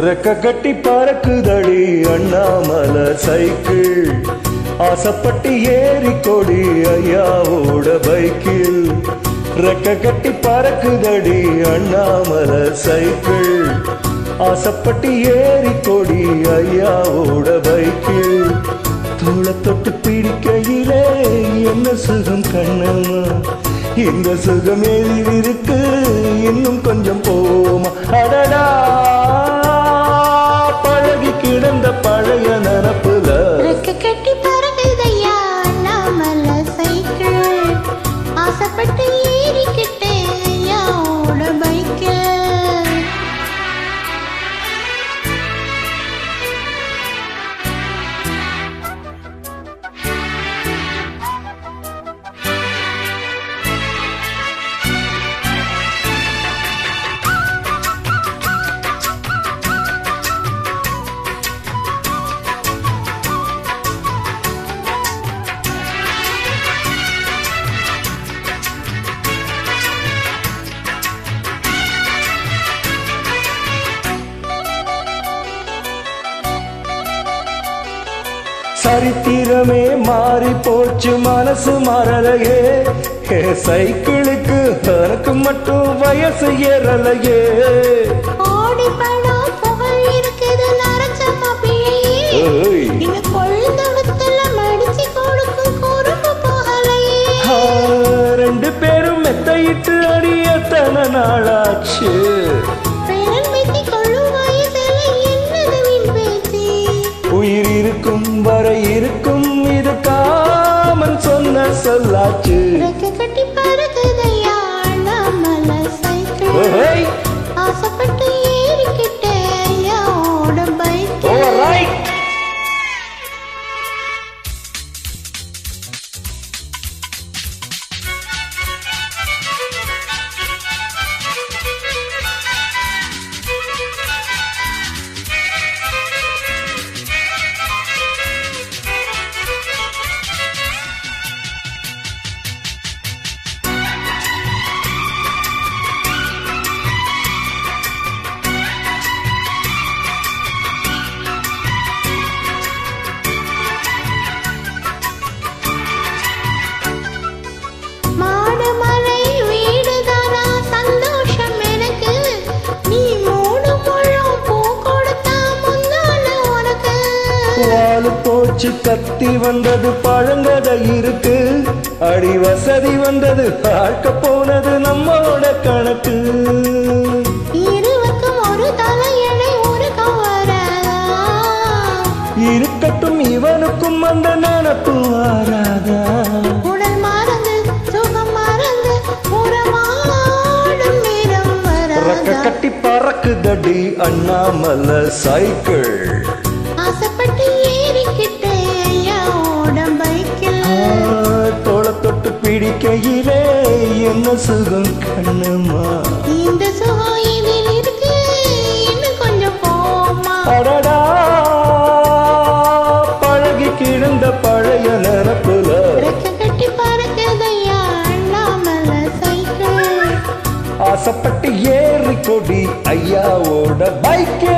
ரெக்க கட்டி பறக்குதடி அண்ணாமலை சைக்கிள் ஆசைப்பட்டு ஏறி கொடி ஐயாவோட பைக்கில் ரெக்க கட்டி பறக்குதடி அண்ணாமலை சைக்கிள் ஆசைப்பட்டு ஏறி கொடி ஐயாவோட பைக்கில் தோளை தொட்டு பிடிக்கையிலே என்ன சுகம் கண்ணம்மா இந்த சுகம் ஏறி இருக்கு இன்னும் கொஞ்சம் போமா அடடா பழகி கிடந்த பழைய நினப்புல ரெக்க கட்டி பறக்குதையா அண்ணாமலை சைக்கிள் ஆசைப்பட்டு ஏறிக்கிட்டே ஐயாவோட பைக்கில் சரித்திரமே மாறி போச்சு மனசு மறலையே சைக்கிளுக்கு எனக்கு மட்டும் வயசு ஏறலையே ஓடி படம் புகழ் இருக்குது நரச்சம்மா பிள்ளையே இந்த கொழுந்தொடுத்துல மடிச்சு கொடுக்கும் குறும்பு போகலையே ரெண்டு பேரும் மெத்தையிட்டு அடியத்தன நாளாச்சு உயிர் இருக்கும் வரை இருக்கும் இது காமன் சொன்ன சொல்லாச்சு ரெக்க கட்டி பறக்குதையா அண்ணாமலை சைக்கிள் ஆசைப்பட்டு ஏறிக்கிட்டே ஐயாவோட பைக்கில் போச்சு கத்தி வந்தது பழங்கதை இருக்கு அடி வசதி வந்தது பார்க்க போனது நம்மோட கணக்கு இருவருக்கும் ஒரு தலையணை ஒரு கவர இருக்கட்டும் இவனுக்கும் அந்த நினப்பு வாராதா உடல் மறந்து சுகம் மறந்து உறவாடும் நேரம் வராதா கட்டி பறக்குதடி அண்ணாமலை சைக்கிள் ஆசைப்பட்டு ஏறிக்கிட்டே ஐயாவோட பைக்கில் தோளை தொட்டு பிடிக்கையிலே என்ன சுகம் கண்ணுமா இந்த சுகம் இதில் இருக்கு இன்னும் கொஞ்சம் போமா அடடா பழகி கிடந்த பழைய நினப்புல ரெக்க கட்டி பறக்குதையா அண்ணாமலை சைக்கிள் ஆசைப்பட்டு ஏறி கொடி ஐயாவோட பைக்கே